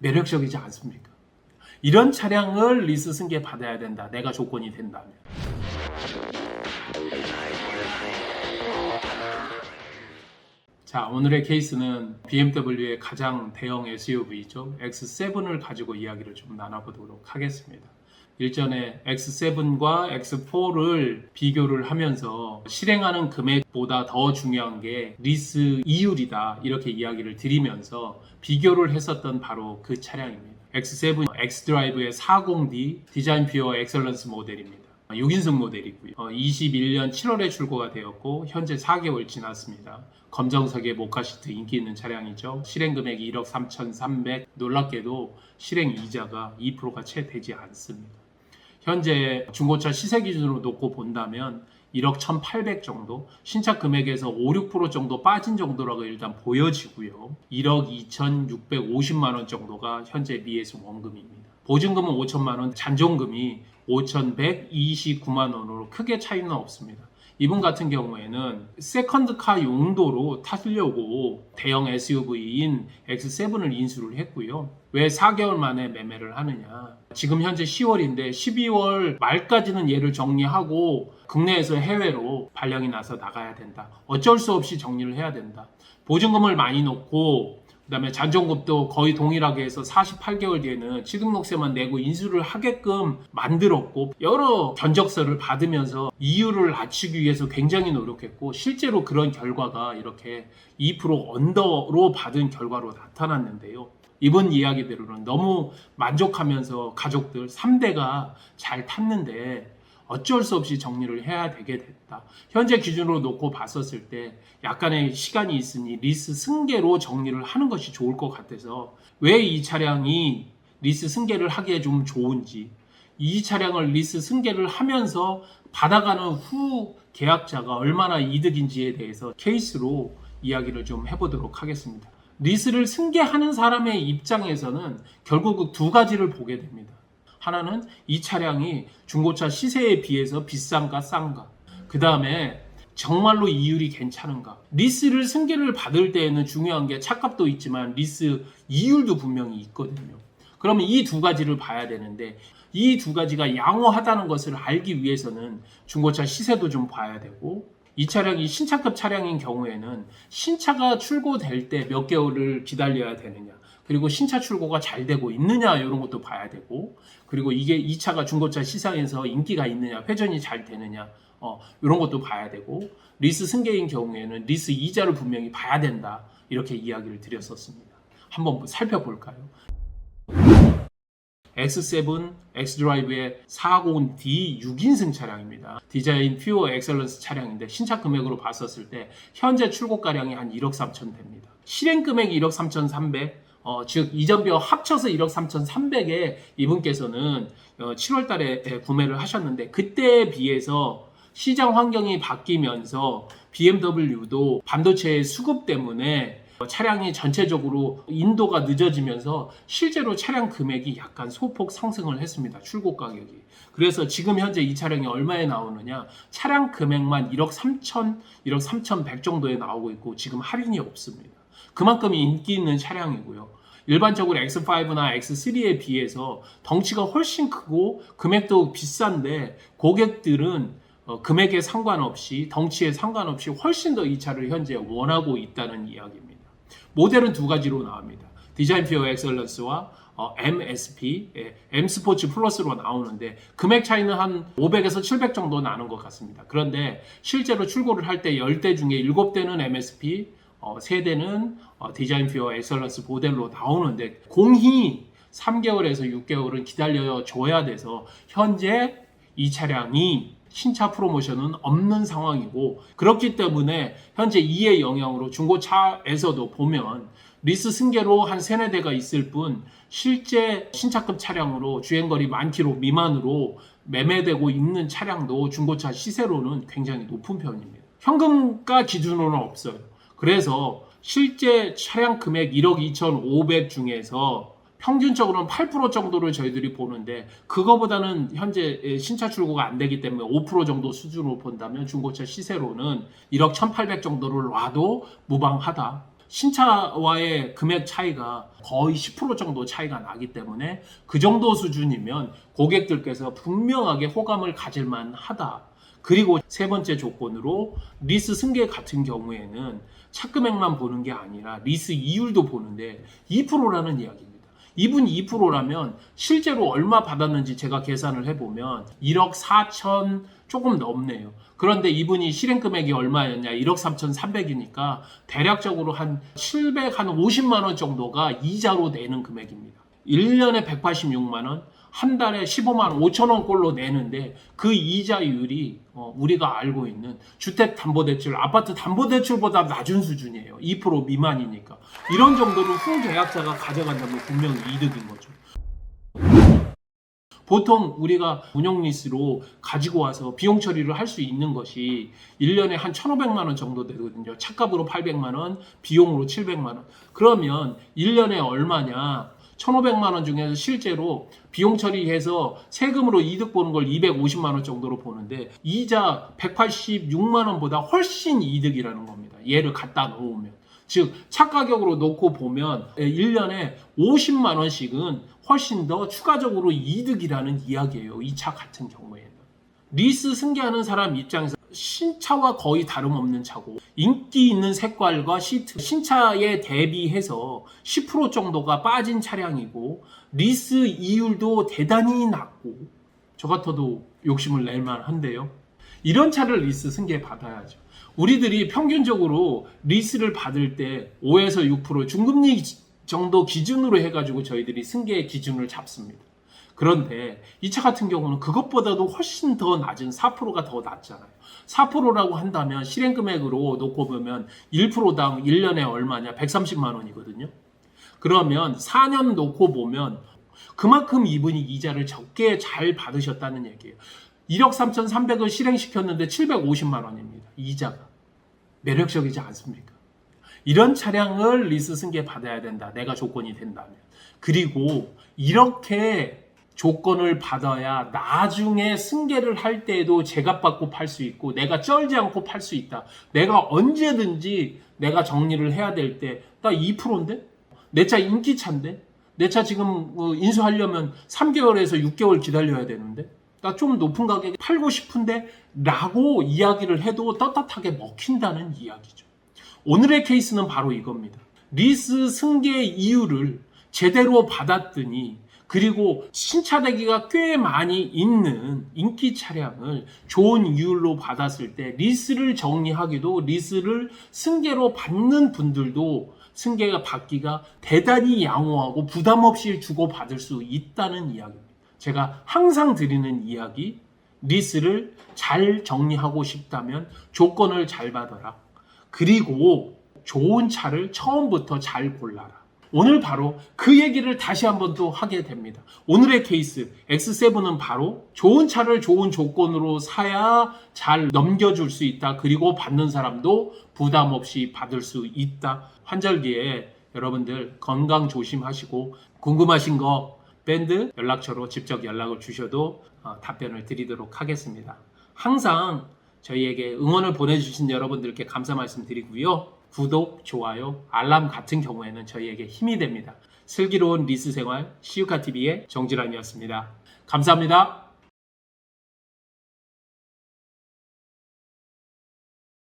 매력적이지 않습니까? 이런 차량을 리스 승계 받아야 된다. 내가 조건이 된다면. 자, 오늘의 케이스는 BMW의 가장 대형 SUV죠. X7을 가지고 이야기를 좀 나눠보도록 하겠습니다. 일전에 X7과 X4를 비교를 하면서 실행하는 금액보다 더 중요한 게 리스 이율이다, 이렇게 이야기를 드리면서 비교를 했었던 바로 그 차량입니다. X7 X드라이브의 40D 디자인 퓨어 엑셀런스 모델입니다. 6인승 모델이고요. 21년 7월에 출고가 되었고 현재 4개월 지났습니다. 검정색의 모카 시트 인기 있는 차량이죠. 실행 금액이 1억 3,300, 놀랍게도 실행 이자가 2%가 채 되지 않습니다. 현재 중고차 시세 기준으로 놓고 본다면 1억 1,800 정도, 신차 금액에서 5, 6% 정도 빠진 정도라고 일단 보여지고요. 1억 2,650만 원 정도가 현재 미에서 원금입니다. 보증금은 5천만 원, 잔존금이 5,129만 원으로 크게 차이는 없습니다. 이분 같은 경우에는 세컨드카 용도로 타려고 대형 SUV인 X7을 인수를 했고요. 왜 4개월 만에 매매를 하느냐? 지금 현재 10월인데 12월 말까지는 얘를 정리하고 국내에서 해외로 발령이 나서 나가야 된다. 어쩔 수 없이 정리를 해야 된다. 보증금을 많이 넣고 그다음에 잔존급도 거의 동일하게 해서 48개월 뒤에는 취등록세만 내고 인수를 하게끔 만들었고, 여러 견적서를 받으면서 이율을 낮추기 위해서 굉장히 노력했고, 실제로 그런 결과가 이렇게 2% 언더로 받은 결과로 나타났는데요. 이번 이야기대로는 너무 만족하면서 가족들 3대가 잘 탔는데 어쩔 수 없이 정리를 해야 되게 됐다. 현재 기준으로 놓고 봤었을 때 약간의 시간이 있으니 리스 승계로 정리를 하는 것이 좋을 것 같아서, 왜 이 차량이 리스 승계를 하기에 좀 좋은지, 이 차량을 리스 승계를 하면서 받아가는 후 계약자가 얼마나 이득인지에 대해서 케이스로 이야기를 좀 해보도록 하겠습니다. 리스를 승계하는 사람의 입장에서는 결국 두 가지를 보게 됩니다. 하나는 이 차량이 중고차 시세에 비해서 비싼가 싼가, 그 다음에 정말로 이율이 괜찮은가. 리스를 승계를 받을 때에는 중요한 게 차값도 있지만 리스 이율도 분명히 있거든요. 그러면 이 두 가지를 봐야 되는데, 이 두 가지가 양호하다는 것을 알기 위해서는 중고차 시세도 좀 봐야 되고, 이 차량이 신차급 차량인 경우에는 신차가 출고될 때 몇 개월을 기다려야 되느냐, 그리고 신차 출고가 잘 되고 있느냐, 이런 것도 봐야 되고, 그리고 이 차가 중고차 시장에서 인기가 있느냐, 회전이 잘 되느냐, 이런 것도 봐야 되고, 리스 승계인 경우에는 리스 이자를 분명히 봐야 된다, 이렇게 이야기를 드렸었습니다. 한번 살펴볼까요? X7 X드라이브의 40D 6인승 차량입니다. 디자인 퓨어 엑셀런스 차량인데 신차 금액으로 봤었을 때 현재 출고가량이 한 1억 3천 됩니다. 실행 금액이 1억 3,300, 즉 이전비와 합쳐서 1억 3,300에 이분께서는 7월 달에 구매를 하셨는데, 그때에 비해서 시장 환경이 바뀌면서 BMW도 반도체의 수급 때문에 차량이 전체적으로 인도가 늦어지면서 실제로 차량 금액이 약간 소폭 상승을 했습니다. 출고 가격이. 그래서 지금 현재 이 차량이 얼마에 나오느냐, 차량 금액만 1억 3천, 1억 3,100 정도에 나오고 있고 지금 할인이 없습니다. 그만큼 인기 있는 차량이고요. 일반적으로 X5나 X3에 비해서 덩치가 훨씬 크고 금액도 비싼데, 고객들은 금액에 상관없이, 덩치에 상관없이 훨씬 더 이 차를 현재 원하고 있다는 이야기입니다. 모델은 두 가지로 나옵니다. 디자인 퓨어 엑셀런스와 MSP, M 스포츠 플러스로 나오는데 금액 차이는 한 500에서 700 정도 나는 것 같습니다. 그런데 실제로 출고를 할 때 10대 중에 7대는 MSP, 3대는 디자인 퓨어 엑셀런스 모델로 나오는데, 공히 3개월에서 6개월은 기다려줘야 돼서 현재 이 차량이 신차 프로모션은 없는 상황이고, 그렇기 때문에 현재 이의 영향으로 중고차에서도 보면 리스 승계로 한 3-4대가 있을 뿐 실제 신차급 차량으로 주행거리 10,000km 미만으로 매매되고 있는 차량도 중고차 시세로는 굉장히 높은 편입니다. 현금가 기준으로는 없어요. 그래서 실제 차량 금액 1억 2,500 중에서 평균적으로는 8% 정도를 저희들이 보는데, 그거보다는 현재 신차 출고가 안 되기 때문에 5% 정도 수준으로 본다면 중고차 시세로는 1억 1,800 정도를 놔도 무방하다. 신차와의 금액 차이가 거의 10% 정도 차이가 나기 때문에 그 정도 수준이면 고객들께서 분명하게 호감을 가질만 하다. 그리고 세 번째 조건으로 리스 승계 같은 경우에는 차 금액만 보는 게 아니라 리스 이율도 보는데 2%라는 이야기입니다. 이분 2%라면 실제로 얼마 받았는지 제가 계산을 해보면 1억 4천 조금 넘네요. 그런데 이분이 실행 금액이 얼마였냐? 1억 3,300이니까 대략적으로 한 750만 원 정도가 이자로 내는 금액입니다. 1년에 186만 원, 한 달에 15만 5천 원 꼴로 내는데 그 이자율이 우리가 알고 있는 주택담보대출, 아파트 담보대출보다 낮은 수준이에요. 2% 미만이니까. 이런 정도로 후계약자가 가져간다면 분명히 이득인 거죠. 보통 우리가 운영리스로 가지고 와서 비용 처리를 할 수 있는 것이 1년에 한 1,500만 원 정도 되거든요. 차값으로 800만 원, 비용으로 700만 원. 그러면 1년에 얼마냐? 1,500만 원 중에서 실제로 비용 처리해서 세금으로 이득 보는 걸 250만 원 정도로 보는데 이자 186만 원보다 훨씬 이득이라는 겁니다. 얘를 갖다 놓으면. 즉 차 가격으로 놓고 보면 1년에 50만 원씩은 훨씬 더 추가적으로 이득이라는 이야기예요. 이 차 같은 경우에는. 리스 승계하는 사람 입장에서 신차와 거의 다름없는 차고 인기 있는 색깔과 시트, 신차에 대비해서 10% 정도가 빠진 차량이고 리스 이율도 대단히 낮고 저 같아도 욕심을 낼 만한데요. 이런 차를 리스 승계 받아야죠. 우리들이 평균적으로 리스를 받을 때 5에서 6% 중금리 정도 기준으로 해가지고 저희들이 승계 기준을 잡습니다. 그런데 이 차 같은 경우는 그것보다도 훨씬 더 낮은 4%가 더 낮잖아요. 4%라고 한다면 실행금액으로 놓고 보면 1%당 1년에 얼마냐? 130만 원이거든요. 그러면 4년 놓고 보면 그만큼 이분이 이자를 적게 잘 받으셨다는 얘기예요. 1억 3,300을 실행시켰는데 750만 원입니다. 이자가. 매력적이지 않습니까? 이런 차량을 리스 승계 받아야 된다. 내가 조건이 된다면. 그리고 이렇게 조건을 받아야 나중에 승계를 할 때에도 제값받고 팔 수 있고 내가 쩔지 않고 팔 수 있다. 내가 언제든지 내가 정리를 해야 될 때 나 2%인데? 내 차 인기차인데? 내 차 지금 인수하려면 3개월에서 6개월 기다려야 되는데? 나 좀 높은 가격에 팔고 싶은데? 라고 이야기를 해도 떳떳하게 먹힌다는 이야기죠. 오늘의 케이스는 바로 이겁니다. 리스 승계 이유를 제대로 받았더니 그리고 신차 대기가 꽤 많이 있는 인기 차량을 좋은 이율로 받았을 때 리스를 정리하기도 리스를 승계로 받는 분들도 승계가 받기가 대단히 양호하고 부담 없이 주고받을 수 있다는 이야기입니다. 제가 항상 드리는 이야기, 리스를 잘 정리하고 싶다면 조건을 잘 받아라. 그리고 좋은 차를 처음부터 잘 골라라. 오늘 바로 그 얘기를 다시 한번 또 하게 됩니다. 오늘의 케이스 X7은 바로 좋은 차를 좋은 조건으로 사야 잘 넘겨줄 수 있다. 그리고 받는 사람도 부담 없이 받을 수 있다. 환절기에 여러분들 건강 조심하시고 궁금하신 거 밴드 연락처로 직접 연락을 주셔도 답변을 드리도록 하겠습니다. 항상 저희에게 응원을 보내주신 여러분들께 감사 말씀드리고요. 구독, 좋아요, 알람 같은 경우에는 저희에게 힘이 됩니다. 슬기로운 리스 생활 시우카TV의 정지란이었습니다. 감사합니다.